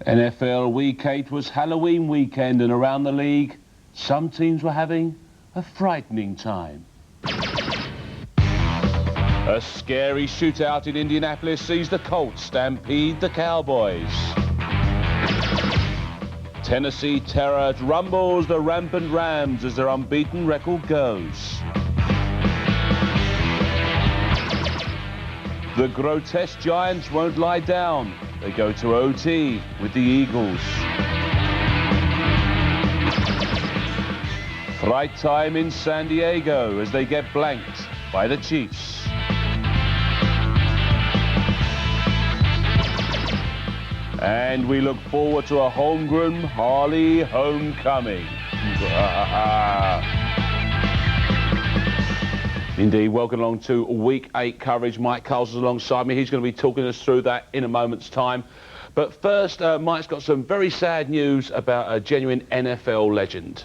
NFL Week 8 was Halloween weekend, and around the league, some teams were having a frightening time. A scary shootout in Indianapolis sees the Colts stampede the Cowboys. Tennessee terror rumbles the rampant Rams as their unbeaten record goes. The grotesque Giants won't lie down. They go to OT with the Eagles. Fright time in San Diego as they get blanked by the Chiefs. And we look forward to a homegrown Harley homecoming. Indeed, welcome along to Week 8 coverage. Mike Carlson's alongside me. He's going to be talking us through that in a moment's time. But first, Mike's got some very sad news about a genuine NFL legend.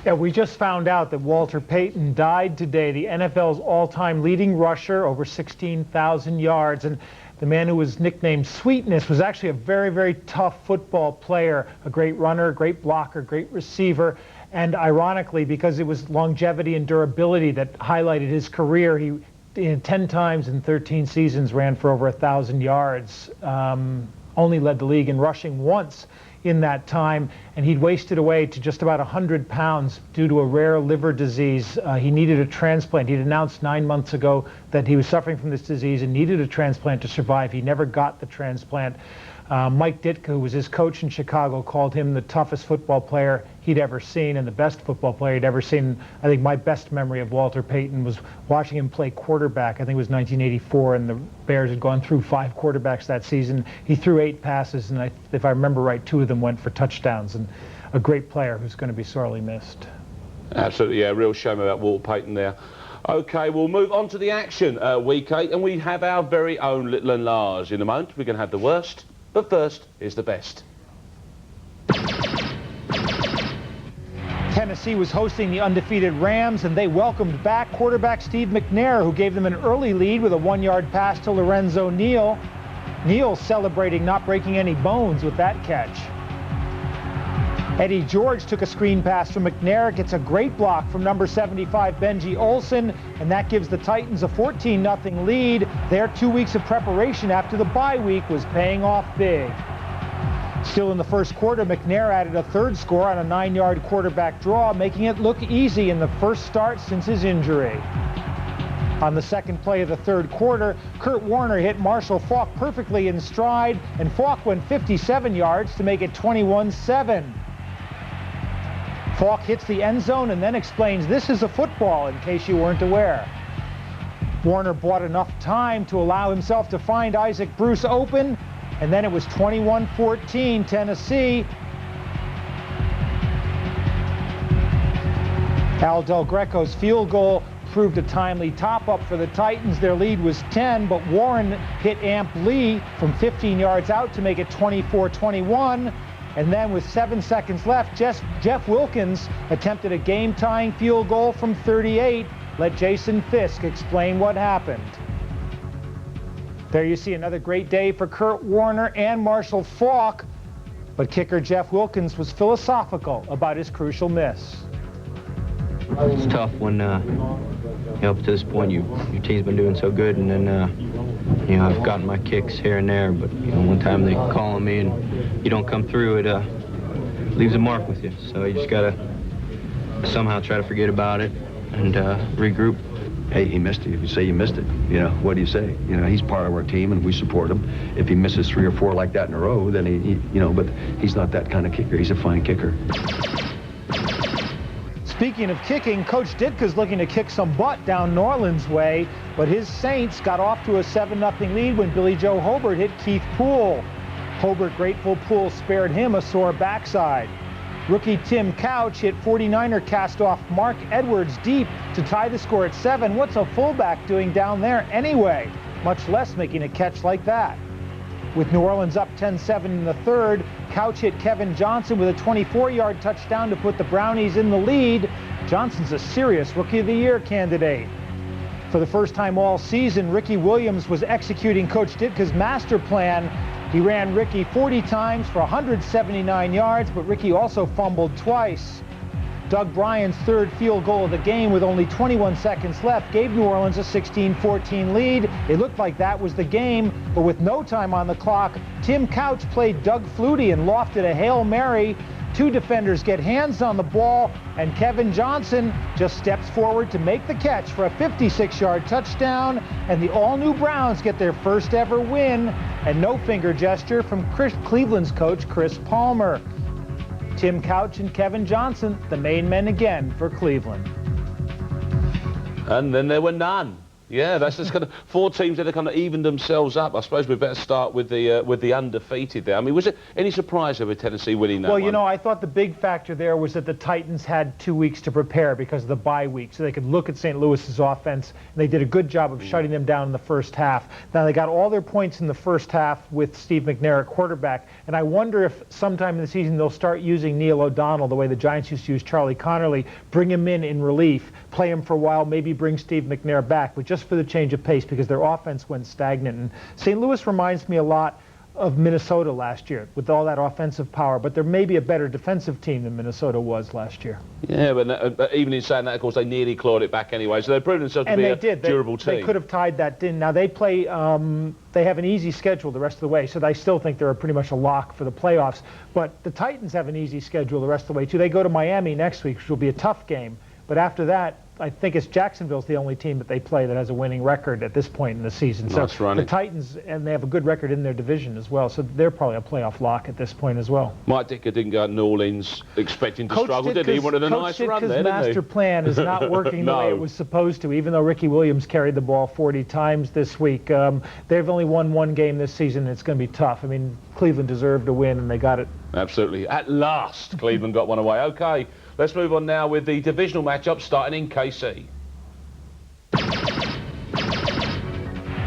Yeah, we just found out that Walter Payton died today, the NFL's all-time leading rusher, over 16,000 yards. And the man who was nicknamed Sweetness was actually a very, very tough football player, a great runner, great blocker, great receiver. And ironically, because it was longevity and durability that highlighted his career, he 10 times in 13 seasons ran for over 1,000 yards, only led the league in rushing once in that time, and he'd wasted away to just about 100 pounds due to a rare liver disease. He needed a transplant. He'd announced 9 months ago that he was suffering from this disease and needed a transplant to survive. He never got the transplant. Mike Ditka, who was his coach in Chicago, called him the toughest football player he'd ever seen and the best football player he'd ever seen. I think my best memory of Walter Payton was watching him play quarterback. I think it was 1984, and the Bears had gone through 5 quarterbacks that season. He threw 8 passes, and if I remember right, 2 of them went for touchdowns, and a great player who's going to be sorely missed. Absolutely, yeah, real shame about Walter Payton there. OK, we'll move on to the action, Week 8, and we have our very own little enlarge. In a moment, we're going to have the worst. But first, here's the best. Tennessee was hosting the undefeated Rams, and they welcomed back quarterback Steve McNair, who gave them an early lead with a 1-yard pass to Lorenzo Neal. Neal celebrating not breaking any bones with that catch. Eddie George took a screen pass from McNair, gets a great block from number 75, Benji Olsen, and that gives the Titans a 14-0 lead. Their 2 weeks of preparation after the bye week was paying off big. Still in the first quarter, McNair added a 3rd score on a 9-yard quarterback draw, making it look easy in the first start since his injury. On the second play of the 3rd quarter, Kurt Warner hit Marshall Faulk perfectly in stride, and Faulk went 57 yards to make it 21-7. Faulk hits the end zone and then explains this is a football, in case you weren't aware. Warner bought enough time to allow himself to find Isaac Bruce open, and then it was 21-14 Tennessee. Al Del Greco's field goal proved a timely top-up for the Titans. Their lead was 10, but Warren hit Amp Lee from 15 yards out to make it 24-21. And then with 7 seconds left, Jeff Wilkins attempted a game-tying field goal from 38. Let Jason Fisk explain what happened. There you see another great day for Kurt Warner and Marshall Faulk, but kicker Jeff Wilkins was philosophical about his crucial miss. It's tough when, up to this point, your team's been doing so good, and then, I've gotten my kicks here and there, but, one time they call on me and you don't come through, it leaves a mark with you. So you just got to somehow try to forget about it and regroup. Hey, he missed it. If you say you missed it, what do you say? He's part of our team and we support him. If he misses 3 or 4 like that in a row, then but he's not that kind of kicker. He's a fine kicker. Speaking of kicking, Coach Ditka's looking to kick some butt down New Orleans way, but his Saints got off to a 7-0 lead when Billy Joe Hobart hit Keith Poole. Hobart grateful Poole spared him a sore backside. Rookie Tim Couch hit 49er cast-off Mark Edwards deep to tie the score at 7. What's a fullback doing down there anyway, much less making a catch like that? With New Orleans up 10-7 in the 3rd, Couch hit Kevin Johnson with a 24-yard touchdown to put the Brownies in the lead. Johnson's a serious Rookie of the Year candidate. For the first time all season, Ricky Williams was executing Coach Ditka's master plan He ran Ricky 40 times for 179 yards, but Ricky also fumbled twice. Doug Bryan's third field goal of the game with only 21 seconds left gave New Orleans a 16-14 lead. It looked like that was the game, but with no time on the clock, Tim Couch played Doug Flutie and lofted a Hail Mary. Two defenders get hands on the ball, and Kevin Johnson just steps forward to make the catch for a 56-yard touchdown, and the all-new Browns get their first ever win, and no finger gesture from Cleveland's coach Chris Palmer. Tim Couch and Kevin Johnson, the main men again for Cleveland. And then there were none. Yeah, that's just kind of four teams that have kind of evened themselves up. I suppose we better start with the undefeated there. I mean, was it any surprise over Tennessee winning that Well, one? you know, I thought the big factor there was that the Titans had 2 weeks to prepare because of the bye week, so they could look at St. Louis's offense, and they did a good job of shutting them down in the first half. Now, they got all their points in the first half with Steve McNair at quarterback, and I wonder if sometime in the season they'll start using Neil O'Donnell the way the Giants used to use Charlie Connerly, bring him in relief, play him for a while, maybe bring Steve McNair back, but just for the change of pace because their offense went stagnant. And St. Louis reminds me a lot of Minnesota last year with all that offensive power, but there may be a better defensive team than Minnesota was last year. Yeah, but even in saying that, of course, they nearly clawed it back anyway, so they proved themselves to be a durable team. They could have tied that in. Now, they play, they have an easy schedule the rest of the way, so I still think they're pretty much a lock for the playoffs. But the Titans have an easy schedule the rest of the way, too. They go to Miami next week, which will be a tough game. But after that, I think it's Jacksonville's the only team that they play that has a winning record at this point in the season. Nice so running. The Titans, and they have a good record in their division as well, so they're probably a playoff lock at this point as well. Mike Dicker didn't go to New Orleans expecting to struggle, did he? He wanted a nice run there, didn't he? master plan is not working the way it was supposed to, even though Ricky Williams carried the ball 40 times this week. They've only won one game this season, and it's going to be tough. I mean, Cleveland deserved a win, and they got it. Absolutely. At last, Cleveland got one away. Okay, let's move on now with the divisional matchup starting in KC.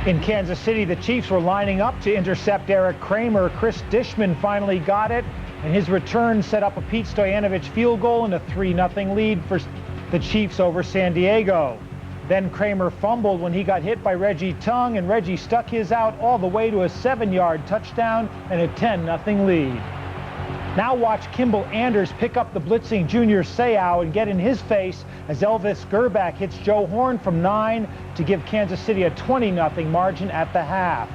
In Kansas City, the Chiefs were lining up to intercept Eric Kramer. Chris Dishman finally got it, and his return set up a Pete Stoyanovich field goal and a 3-0 lead for the Chiefs over San Diego. Then Kramer fumbled when he got hit by Reggie Tongue, and Reggie stuck his out all the way to a 7-yard touchdown and a 10-0 lead. Now watch Kimball Anders pick up the blitzing Junior Seau and get in his face as Elvis Gerback hits Joe Horn from 9 to give Kansas City a 20-0 margin at the half.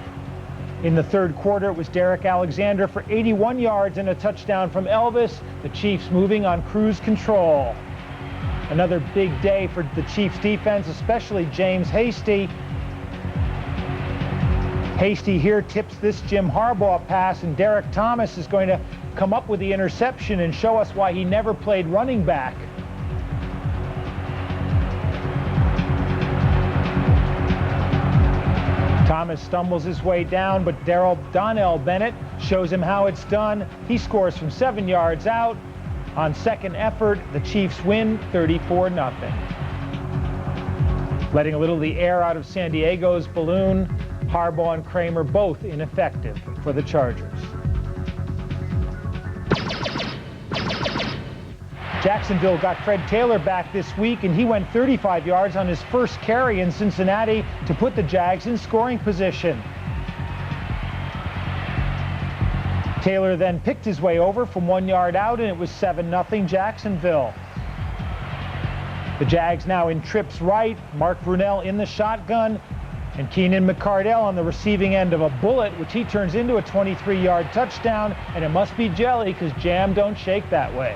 In the third quarter, it was Derek Alexander for 81 yards and a touchdown from Elvis. The Chiefs moving on cruise control. Another big day for the Chiefs defense, especially James Hasty. Hasty here tips this Jim Harbaugh pass, and Derek Thomas is going to come up with the interception and show us why he never played running back. Thomas stumbles his way down, but Donnell Bennett shows him how it's done. He scores from 7 yards out. On second effort, the Chiefs win 34-0. Letting a little of the air out of San Diego's balloon, Harbaugh and Kramer both ineffective for the Chargers. Jacksonville got Fred Taylor back this week, and he went 35 yards on his first carry in Cincinnati to put the Jags in scoring position. Taylor then picked his way over from 1 yard out, and it was 7-0 Jacksonville. The Jags now in trips right, Mark Brunell in the shotgun, and Keenan McCardell on the receiving end of a bullet, which he turns into a 23-yard touchdown, and it must be jelly because jam don't shake that way.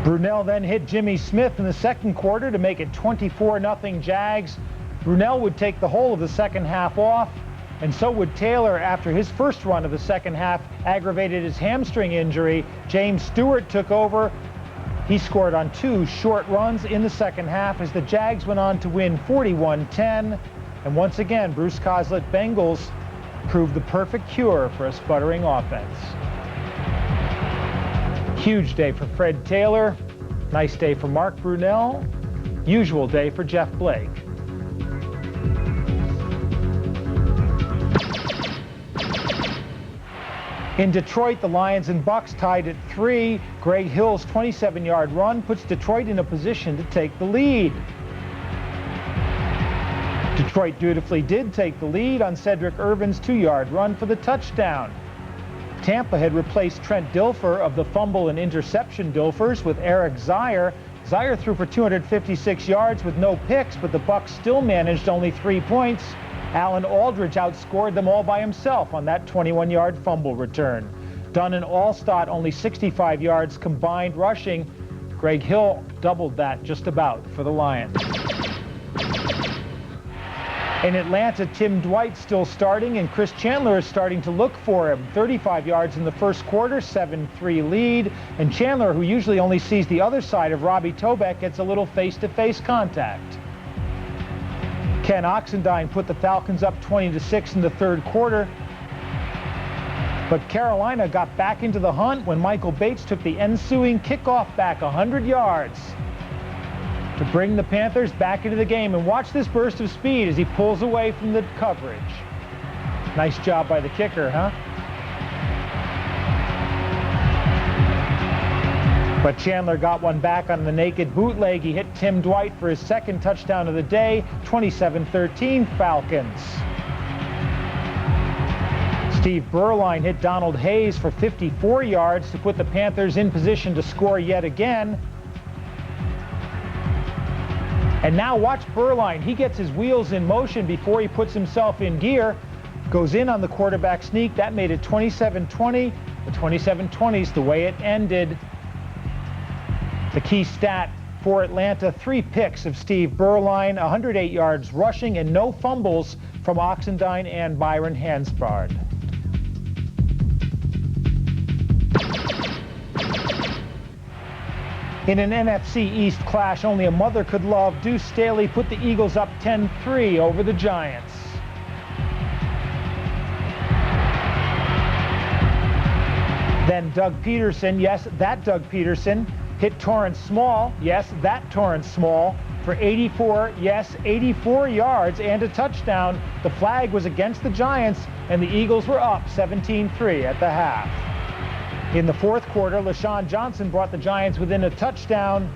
Brunell then hit Jimmy Smith in the second quarter to make it 24-0 Jags. Brunell would take the whole of the second half off, and so would Taylor after his first run of the second half aggravated his hamstring injury. James Stewart took over. He scored on 2 short runs in the second half as the Jags went on to win 41-10. And once again, Bruce Coslet Bengals proved the perfect cure for a sputtering offense. Huge day for Fred Taylor. Nice day for Mark Brunell. Usual day for Jeff Blake. In Detroit, the Lions and Bucks tied at 3. Greg Hill's 27-yard run puts Detroit in a position to take the lead. Detroit dutifully did take the lead on Cedric Irvin's 2-yard run for the touchdown. Tampa had replaced Trent Dilfer of the fumble and interception Dilfers with Eric Zier. Zier threw for 256 yards with no picks, but the Bucs still managed only 3 points. Alan Aldridge outscored them all by himself on that 21-yard fumble return. Dunn and Allstott only 65 yards combined rushing. Greg Hill doubled that just about for the Lions. In Atlanta, Tim Dwight still starting, and Chris Chandler is starting to look for him. 35 yards in the first quarter, 7-3 lead, and Chandler, who usually only sees the other side of Robbie Tobeck, gets a little face-to-face contact. Ken Oxendine put the Falcons up 20-6 in the third quarter, but Carolina got back into the hunt when Michael Bates took the ensuing kickoff back 100 yards to bring the Panthers back into the game. And watch this burst of speed as he pulls away from the coverage. Nice job by the kicker, huh? But Chandler got one back on the naked bootleg. He hit Tim Dwight for his second touchdown of the day. 27-13 Falcons. Steve Berline hit Donald Hayes for 54 yards to put the Panthers in position to score yet again. And now watch Berline. He gets his wheels in motion before he puts himself in gear. Goes in on the quarterback sneak. That made it 27-20. The 27-20 is the way it ended. The key stat for Atlanta, 3 picks of Steve Berline, 108 yards rushing, and no fumbles from Oxendine and Byron Hansbard. In an NFC East clash only a mother could love, Deuce Staley put the Eagles up 10-3 over the Giants. Then Doug Peterson, yes, that Doug Peterson, hit Torrance Small, yes, that Torrance Small, for 84 yards and a touchdown. The flag was against the Giants, and the Eagles were up 17-3 at the half. In the fourth quarter, LaShawn Johnson brought the Giants within a touchdown.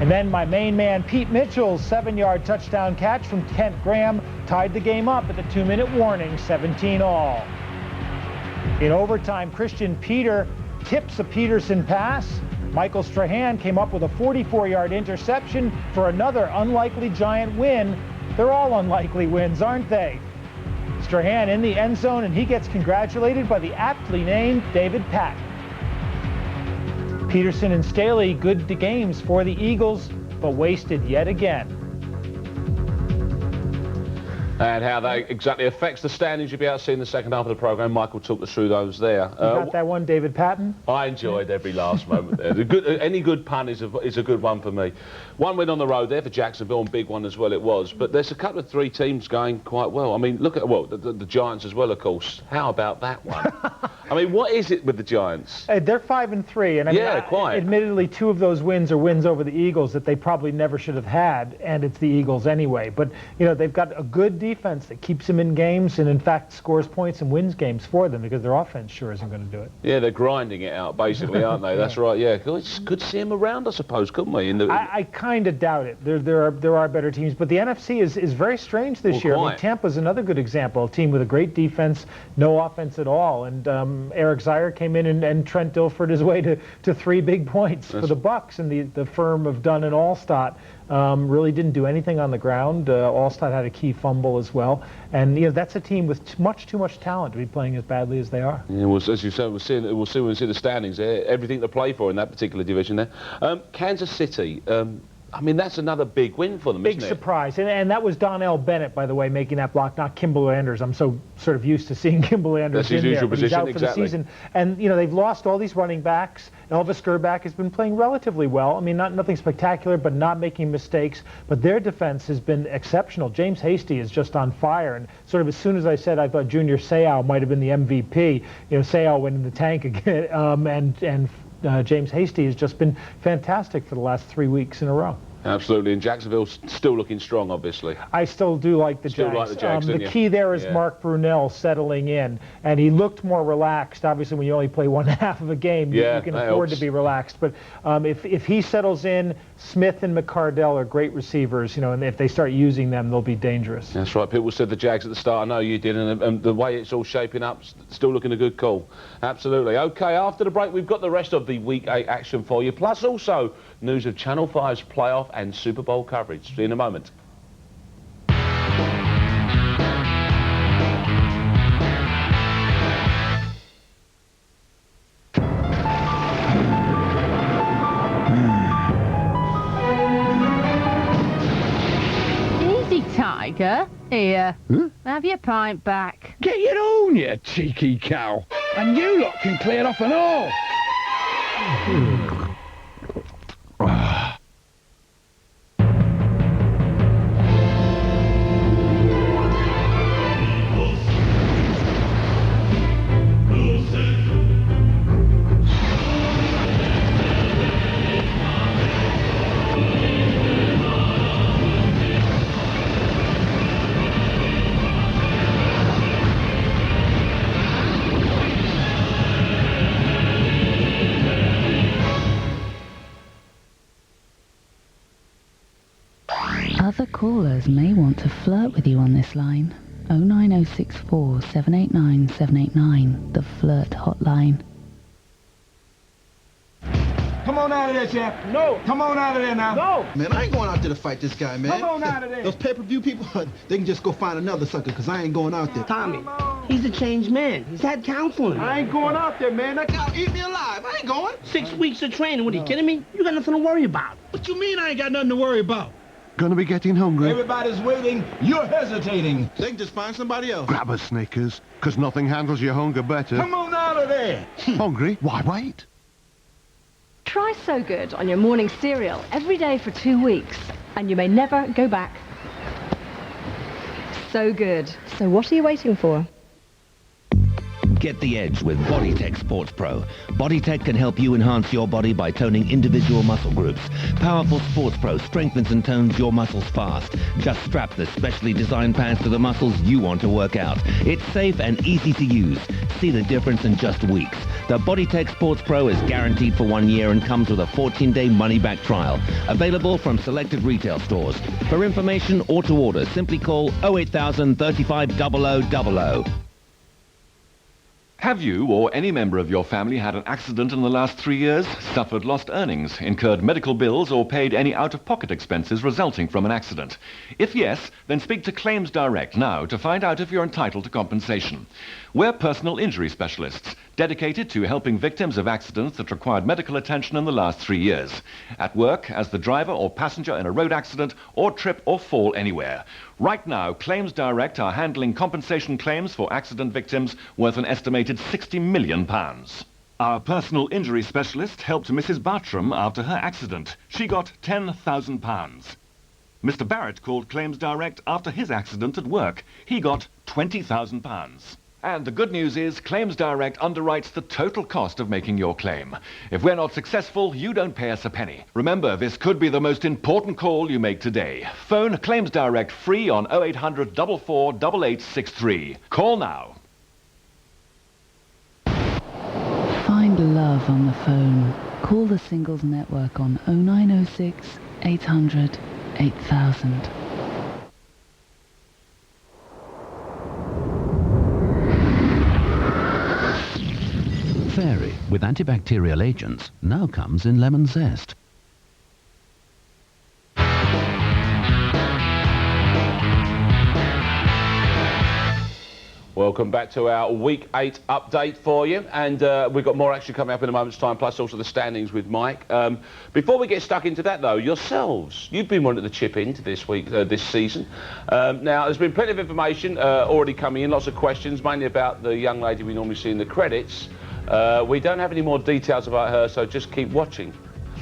And then my main man, Pete Mitchell's 7-yard touchdown catch from Kent Graham tied the game up at the 2-minute warning, 17-all. In overtime, Christian Peter tips a Peterson pass. Michael Strahan came up with a 44-yard interception for another unlikely Giant win. They're all unlikely wins, aren't they? Strahan in the end zone, and he gets congratulated by the aptly named David Patton. Peterson and Staley, good games for the Eagles, but wasted yet again. And how that exactly affects the standings you'll be able to see in the second half of the programme. Michael took us through those there. You got that one, David Patton? I enjoyed every last moment there. Any good pun is a good one for me. One win on the road there for Jacksonville, and big one as well it was. But there's a couple of 3 teams going quite well. I mean, look at, well, the Giants as well, of course. How about that one? I mean, what is it with the Giants? They're 5-3, and I yeah, mean, quite. Admittedly, 2 of those wins are wins over the Eagles that they probably never should have had, and it's the Eagles anyway. But, you know, they've got a good defense that keeps them in games and, in fact, scores points and wins games for them because their offense sure isn't going to do it. Yeah, they're grinding it out, basically, aren't they? That's right, yeah. It's good to see them around, I suppose, couldn't we? I kind of doubt it. There are better teams, but the NFC is very strange this year. I mean, Tampa's another good example, a team with a great defense, no offense at all, and Eric Zier came in and Trent Dilfer his way to 3 big points for the Bucs, and the firm of Dunn and Allstott really didn't do anything on the ground. Allstott had a key fumble as well, and you know that's a team with too much talent to be playing as badly as they are. Yeah, well, as you said, we'll see when we see the standings. Everything to play for in that particular division there. Kansas City. I mean, that's another big win for them, isn't it? Big surprise. And that was Donnell Bennett, by the way, making that block, not Kimball Anders. I'm so sort of used to seeing Kimball Anders in there, but he's out for the season. And, you know, they've lost all these running backs. Elvis Gerback has been playing relatively well. I mean, nothing spectacular, but not making mistakes. But their defense has been exceptional. James Hasty is just on fire. And sort of as soon as I said I thought Junior Seau might have been the MVP, you know, Seau went in the tank again, and James Hasty has just been fantastic for the last 3 weeks in a row. Absolutely, and Jacksonville's still looking strong, obviously. I still do like the Still Jags. like the Jags, The don't you? key there is Yeah. Mark Brunell settling in, and he looked more relaxed. Obviously, when you only play one half of a game, Yeah, you can that afford helps. to be relaxed. But if he settles in, Smith and McCardell are great receivers, you know, and if they start using them, they'll be dangerous. That's right. People said the Jags at the start. I know you did, and the way it's all shaping up, still looking a good call. Absolutely. Okay, after the break, we've got the rest of the Week 8 action for you, plus also news of Channel 5's playoff and Super Bowl coverage. See you in a moment. Easy, Tiger. Here. Huh? Have your pint back. Get it on, you cheeky cow. And you lot can clear off and all. Other callers may want to flirt with you on this line. 09064 789 789, the flirt hotline. Come on out of there, champ. No. Come on out of there now. No. Man, I ain't going out there to fight this guy, man. Come on out of there. Those pay-per-view people, they can just go find another sucker, because I ain't going out there. Tommy, he's a changed man. He's had counseling. I ain't going out there, man. That guy eat me alive. I ain't going. 6 weeks of training. What, are you kidding me? You got nothing to worry about. What you mean I ain't got nothing to worry about? Gonna be getting hungry? Everybody's waiting. You're hesitating. They can just find somebody else. Grab a Snickers, 'cause nothing handles your hunger better. Come on out of there. Hungry? Why wait? Try So Good on your morning cereal every day for 2 weeks, and you may never go back. So good. So what are you waiting for? Get the edge with BodyTech Sports Pro. BodyTech can help you enhance your body by toning individual muscle groups. Powerful Sports Pro strengthens and tones your muscles fast. Just strap the specially designed pads to the muscles you want to work out. It's safe and easy to use. See the difference in just weeks. The BodyTech Sports Pro is guaranteed for 1 year and comes with a 14-day money-back trial. Available from selected retail stores. For information or to order, simply call 08000 35 0000. Have you or any member of your family had an accident in the last 3 years, suffered lost earnings, incurred medical bills, or paid any out-of-pocket expenses resulting from an accident? If yes, then speak to Claims Direct now to find out if you're entitled to compensation. We're personal injury specialists, dedicated to helping victims of accidents that required medical attention in the last 3 years. At work, as the driver or passenger in a road accident, or trip or fall anywhere. Right now, Claims Direct are handling compensation claims for accident victims worth an estimated £60 million. Our personal injury specialist helped Mrs. Bartram after her accident. She got £10,000. Mr. Barrett called Claims Direct after his accident at work. He got £20,000. And the good news is Claims Direct underwrites the total cost of making your claim. If we're not successful, you don't pay us a penny. Remember, this could be the most important call you make today. Phone Claims Direct free on 0800 44 8863. Call now. Find love on the phone. Call the Singles Network on 0906 800 8000. Fairy with antibacterial agents now comes in lemon zest. Welcome back to our Week 8 update for you, and we've got more action coming up in a moment's time, plus also the standings with Mike. Before we get stuck into that, though, yourselves, you've been wanting to chip into this week, this season. Now, there's been plenty of information already coming in, lots of questions, mainly about the young lady we normally see in the credits. We don't have any more details about her, so just keep watching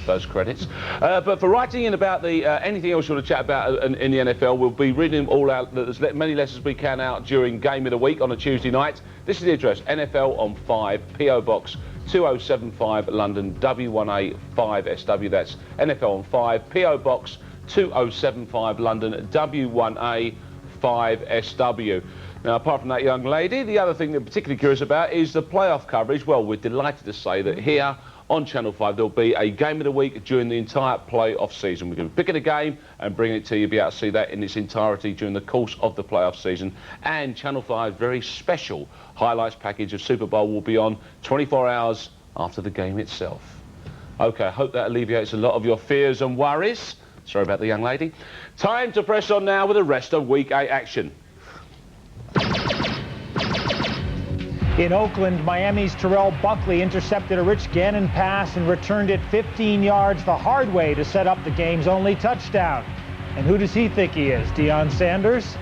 those credits. But for writing in about the anything else you want to chat about in the NFL, we'll be reading them all out, as many letters as we can out during Game of the Week on a Tuesday night. This is the address, NFL on 5, P.O. Box 2075, London, W08 5SW. That's NFL on 5, P.O. Box 2075 London W1A 5SW. Now, apart from that young lady, the other thing that I'm particularly curious about is the playoff coverage. Well, we're delighted to say that here on Channel 5 there'll be a game of the week during the entire playoff season. We're going to be picking a game and bringing it to you. Be able to see that in its entirety during the course of the playoff season. And Channel 5's very special highlights package of Super Bowl will be on 24 hours after the game itself. OK, I hope that alleviates a lot of your fears and worries. Sorry about the young lady. Time to press on now with the rest of Week 8 action. In Oakland, Miami's Terrell Buckley intercepted a Rich Gannon pass and returned it 15 yards the hard way to set up the game's only touchdown. And who does he think he is? Deion Sanders?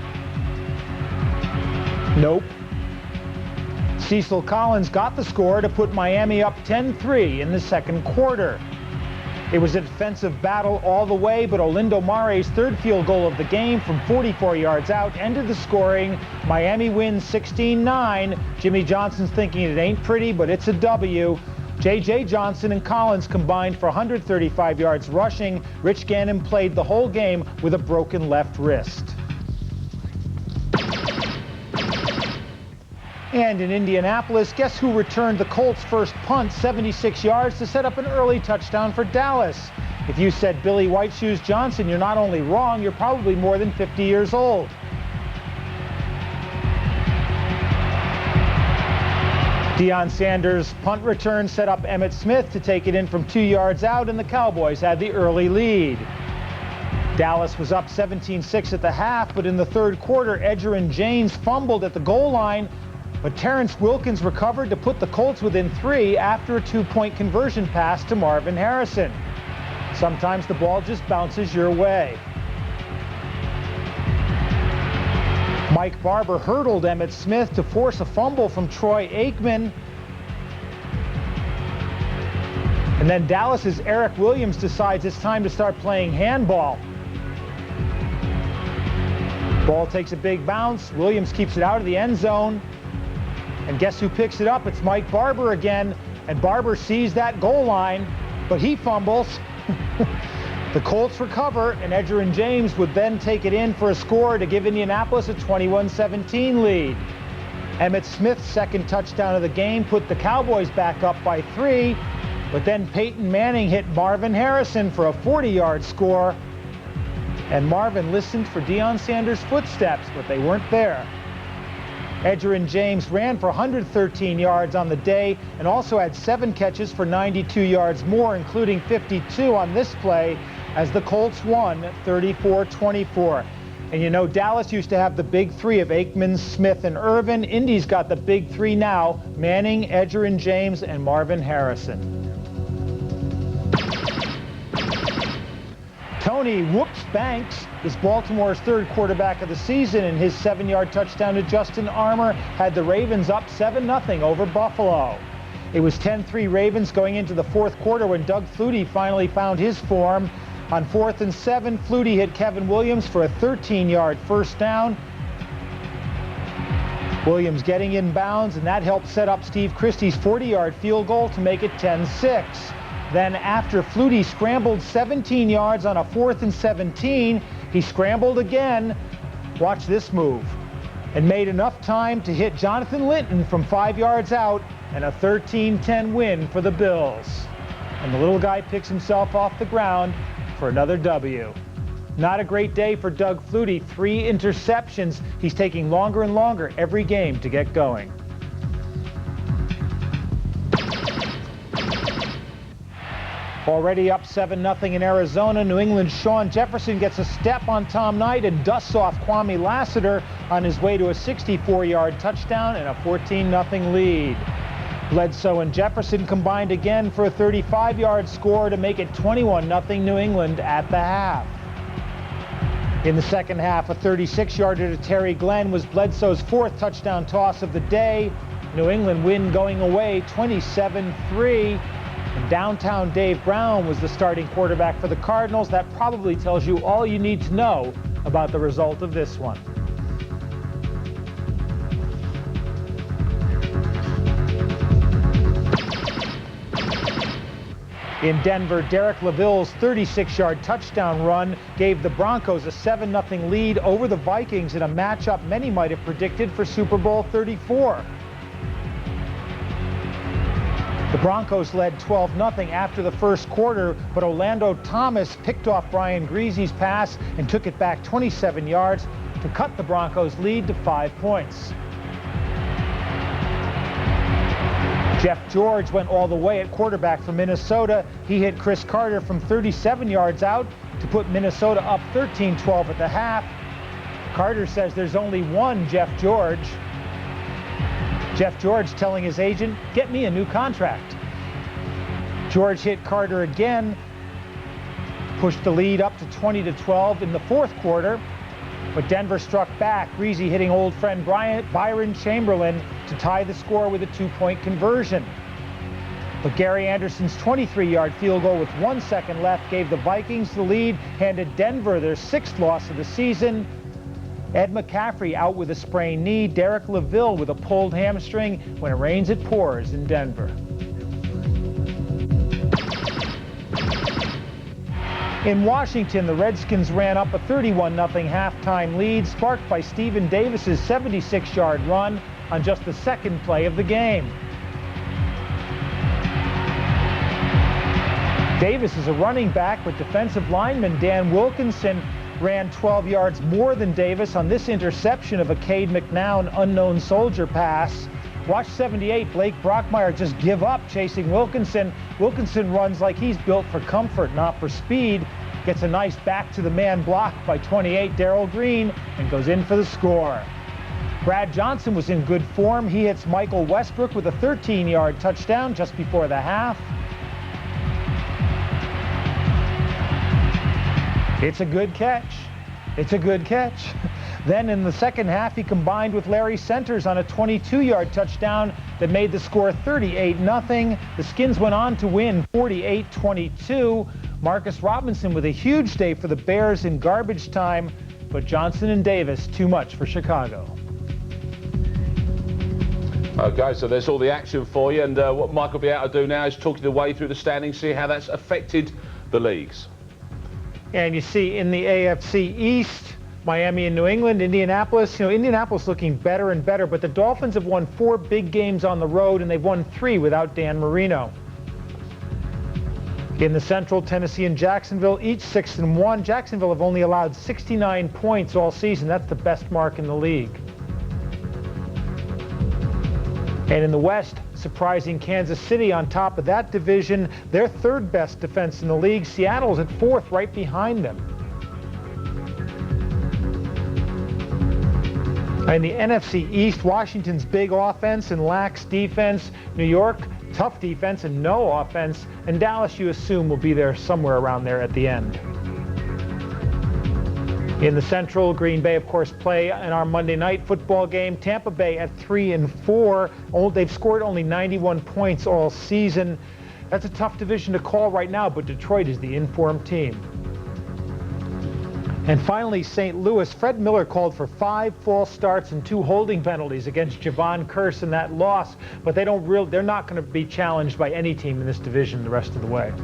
Nope. Cecil Collins got the score to put Miami up 10-3 in the second quarter. It was a defensive battle all the way, but Olindo Mare's third field goal of the game from 44 yards out ended the scoring. Miami wins 16-9. Jimmy Johnson's thinking it ain't pretty, but it's a W. J.J. Johnson and Collins combined for 135 yards rushing. Rich Gannon played the whole game with a broken left wrist. And in Indianapolis, guess who returned the Colts' first punt 76 yards to set up an early touchdown for Dallas? If you said Billy White Shoes Johnson, you're not only wrong, you're probably more than 50 years old. Deion Sanders' punt return set up Emmitt Smith to take it in from 2 yards out, and the Cowboys had the early lead. Dallas was up 17-6 at the half, but in the third quarter, Edgerrin James fumbled at the goal line, but Terrence Wilkins recovered to put the Colts within 3 after a 2-point conversion pass to Marvin Harrison. Sometimes the ball just bounces your way. Mike Barber hurdled Emmitt Smith to force a fumble from Troy Aikman. And then Dallas's Eric Williams decides it's time to start playing handball. Ball takes a big bounce. Williams keeps it out of the end zone. And guess who picks it up? It's Mike Barber again. And Barber sees that goal line, but he fumbles. The Colts recover, and Edgerrin James would then take it in for a score to give Indianapolis a 21-17 lead. Emmitt Smith's second touchdown of the game put the Cowboys back up by 3, but then Peyton Manning hit Marvin Harrison for a 40-yard score. And Marvin listened for Deion Sanders' footsteps, but they weren't there. Edgerrin James ran for 113 yards on the day and also had 7 catches for 92 yards more, including 52 on this play, as the Colts won 34-24. And you know, Dallas used to have the big 3 of Aikman, Smith, and Irvin. Indy's got the big 3 now: Manning, Edgerrin James, and Marvin Harrison. Tony Whoops Banks is Baltimore's third quarterback of the season, and his 7-yard touchdown to Justin Armour had the Ravens up 7-0 over Buffalo. It was 10-3 Ravens going into the fourth quarter when Doug Flutie finally found his form. On 4th and 7, Flutie hit Kevin Williams for a 13-yard first down. Williams getting in bounds, and that helped set up Steve Christie's 40-yard field goal to make it 10-6. Then after Flutie scrambled 17 yards on a 4th and 17, he scrambled again, watch this move, and made enough time to hit Jonathan Linton from 5 yards out, and a 13-10 win for the Bills. And the little guy picks himself off the ground for another W. Not a great day for Doug Flutie. 3 interceptions. He's taking longer and longer every game to get going. Already up 7-0 in Arizona, New England's Sean Jefferson gets a step on Tom Knight and dusts off Kwame Lassiter on his way to a 64-yard touchdown and a 14-0 lead. Bledsoe and Jefferson combined again for a 35-yard score to make it 21-0 New England at the half. In the second half, a 36-yarder to Terry Glenn was Bledsoe's 4th touchdown toss of the day. New England win going away 27-3. And downtown Dave Brown was the starting quarterback for the Cardinals. That probably tells you all you need to know about the result of this one. In Denver, Derek LaVille's 36-yard touchdown run gave the Broncos a 7-0 lead over the Vikings in a matchup many might have predicted for Super Bowl 34. The Broncos led 12-0 after the first quarter, but Orlando Thomas picked off Brian Greasy's pass and took it back 27 yards to cut the Broncos' lead to 5 points. Jeff George went all the way at quarterback for Minnesota. He hit Chris Carter from 37 yards out to put Minnesota up 13-12 at the half. Carter says there's only one Jeff George. Jeff George telling his agent, get me a new contract. George hit Carter again, pushed the lead up to 20-12 in the fourth quarter, but Denver struck back, Greasy hitting old friend Byron Chamberlain to tie the score with a 2-point conversion. But Gary Anderson's 23-yard field goal with 1 second left gave the Vikings the lead, handed Denver their 6th loss of the season. Ed McCaffrey out with a sprained knee, Derek LaVille with a pulled hamstring. When it rains, it pours in Denver. In Washington, the Redskins ran up a 31-0 halftime lead, sparked by Stephen Davis's 76-yard run on just the second play of the game. Davis is a running back, but defensive lineman Dan Wilkinson ran 12 yards more than Davis on this interception of a Cade McNown unknown soldier pass. Watch 78, Blake Brockmeyer just give up chasing Wilkinson. Wilkinson runs like he's built for comfort, not for speed. Gets a nice back-to-the-man block by 28, Darrell Green, and goes in for the score. Brad Johnson was in good form. He hits Michael Westbrook with a 13-yard touchdown just before the half. It's a good catch. It's a good catch. Then in the second half, he combined with Larry Centers on a 22-yard touchdown that made the score 38-0. The Skins went on to win 48-22. Marcus Robinson with a huge day for the Bears in garbage time, but Johnson and Davis too much for Chicago. Okay, so there's all the action for you, and what Mike will be able to do now is talk you the way through the standings, see how that's affected the leagues. And you see in the AFC East, Miami and New England, Indianapolis. You know, Indianapolis looking better and better, but the Dolphins have won 4 big games on the road, and they've won 3 without Dan Marino. In the Central, Tennessee and Jacksonville, each 6-1. Jacksonville have only allowed 69 points all season. That's the best mark in the league. And in the West, surprising Kansas City on top of that division. Their 3rd best defense in the league. Seattle's at 4th, right behind them. In the NFC East, Washington's big offense and lax defense. New York, tough defense and no offense. And Dallas, you assume, will be there somewhere around there at the end. In the Central, Green Bay, of course, play in our Monday night football game. Tampa Bay at 3-4. They've scored only 91 points all season. That's a tough division to call right now, but Detroit is the informed team. And finally, St. Louis. Fred Miller called for 5 false starts and 2 holding penalties against Javon Curse in that loss, but they're not going to be challenged by any team in this division the rest of the way.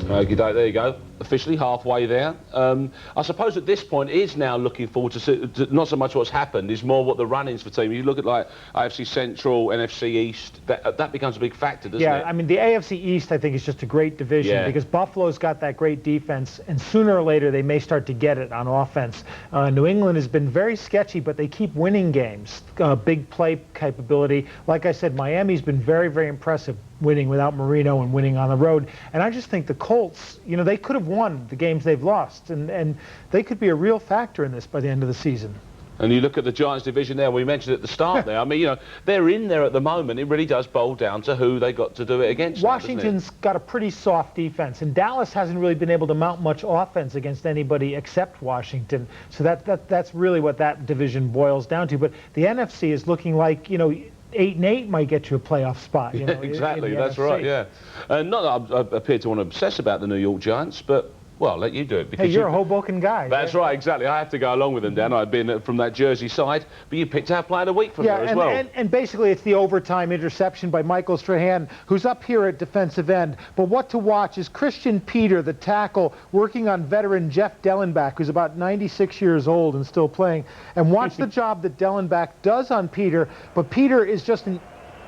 There you go. Officially halfway there. I suppose at this point it is now looking forward to not so much what's happened, is more what the run-ins for teams. You look at like AFC Central, NFC East, that becomes a big factor, doesn't it? Yeah, I mean, the AFC East, I think, is just a great division because Buffalo's got that great defense, and sooner or later they may start to get it on offense. New England has been very sketchy, but they keep winning games. Big play capability. Like I said, Miami's been very, very impressive, winning without Marino and winning on the road. And I just think the Colts, you know, they could have won the games they've lost, and they could be a real factor in this by the end of the season. And you look at the Giants division there, we mentioned at the start there, I mean, you know, they're in there at the moment. It really does boil down to who they got to do it against. Washington's got a pretty soft defense, and Dallas hasn't really been able to mount much offense against anybody except Washington. So that's really what that division boils down to. But the NFC is looking like, you know, 8-8 might get you a playoff spot. You know, exactly, in that's NFC. Right, yeah. Not that I appear to want to obsess about the New York Giants, but Well, I'll let you do it. Because hey, you're a Hoboken guy. That's right, exactly. I have to go along with them, Dan. I've been from that Jersey side, but you picked our player of the week from there as well. And basically it's the overtime interception by Michael Strahan, who's up here at defensive end. But what to watch is Christian Peter, the tackle, working on veteran Jeff Dellenbach, who's about 96 years old and still playing. And watch the job that Dellenbach does on Peter, but Peter is just an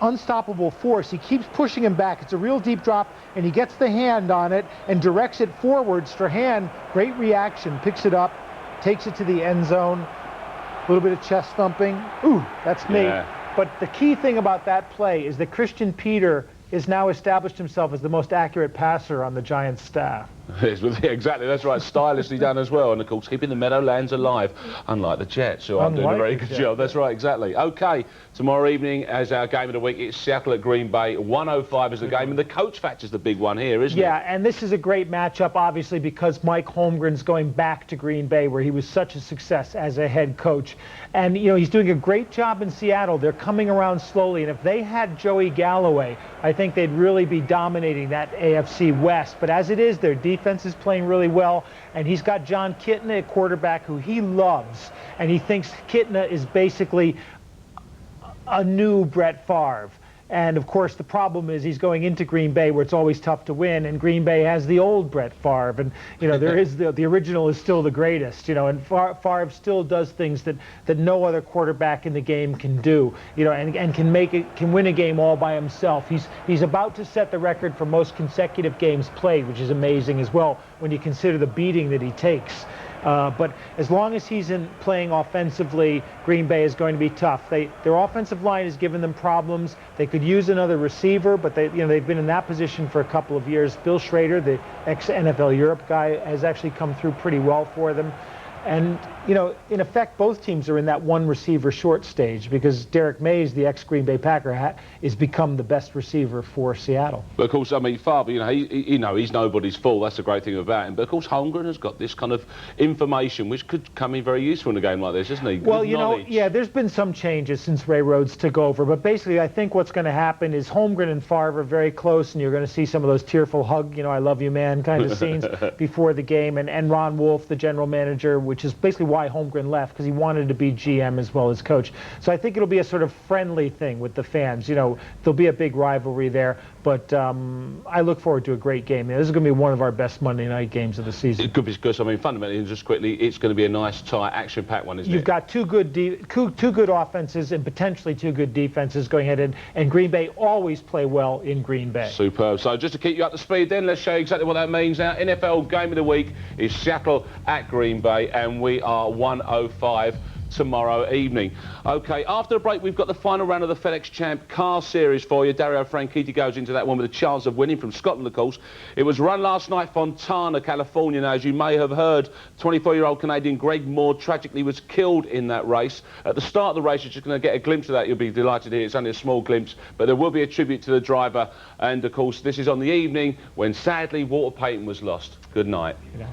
unstoppable force. He keeps pushing him back. It's a real deep drop, and he gets the hand on it and directs it forward. Strahan, great reaction, picks it up, takes it to the end zone. A little bit of chest thumping. Ooh, that's me. Yeah. But the key thing about that play is that Christian Peter has now established himself as the most accurate passer on the Giants staff. Exactly, that's right. Stylishly done as well, and of course keeping the Meadowlands alive, unlike the Jets, who are doing a very good job. That's right, exactly. Okay, tomorrow evening as our game of the week, it's Seattle at Green Bay. 1:05 is the game, and the coach factor's the big one here, isn't it? Yeah, and this is a great matchup, obviously, because Mike Holmgren's going back to Green Bay, where he was such a success as a head coach. And, you know, he's doing a great job in Seattle. They're coming around slowly, and if they had Joey Galloway, I think they'd really be dominating that AFC West. But as it is, their defense is playing really well, and he's got John Kitna at quarterback, who he loves, and he thinks Kitna is basically a new Brett Favre. And of course the problem is he's going into Green Bay, where it's always tough to win, and Green Bay has the old Brett Favre, and you know there is the original is still the greatest, you know, and Favre still does things that no other quarterback in the game can do, you know, and can win a game all by himself. He's about to set the record for most consecutive games played, which is amazing as well when you consider the beating that he takes. But as long as he's playing offensively, Green Bay is going to be tough. Their offensive line has given them problems. They could use another receiver, but they've been in that position for a couple of years. Bill Schrader, the ex-NFL Europe guy, has actually come through pretty well for them. And, you know, in effect, both teams are in that one receiver short stage, because Derek Mays, the ex-Green Bay Packer, has become the best receiver for Seattle. But of course, I mean, Favre, you know, he's nobody's fool. That's the great thing about him. But of course, Holmgren has got this kind of information which could come in very useful in a game like this, isn't he? Well, you know, yeah, there's been some changes since Ray Rhodes took over. But basically, I think what's going to happen is Holmgren and Favre are very close, and you're going to see some of those tearful hug, you know, I love you, man, kind of scenes before the game. And Ron Wolf, the general manager, which is basically why Holmgren left, because he wanted to be GM as well as coach. So I think it'll be a sort of friendly thing with the fans. You know, there'll be a big rivalry there, but I look forward to a great game. This is going to be one of our best Monday night games of the season. It could be, because I mean, fundamentally, just quickly, it's going to be a nice, tight, action-packed one, isn't it? You've got two good offenses and potentially two good defenses going ahead, and Green Bay always play well in Green Bay. Superb. So just to keep you up to speed then, let's show you exactly what that means. Our NFL game of the week is Seattle at Green Bay, and we are 1:05 tomorrow evening. Okay, after the break, we've got the final round of the FedEx Champ Car Series for you. Dario Franchitti goes into that one with a chance of winning from Scotland, of course. It was run last night, Fontana, California. Now, as you may have heard, 24-year-old Canadian Greg Moore tragically was killed in that race. At the start of the race, you're just going to get a glimpse of that. You'll be delighted to hear. It's only a small glimpse, but there will be a tribute to the driver. And, of course, this is on the evening when, sadly, Walter Payton was lost. Good night. You know.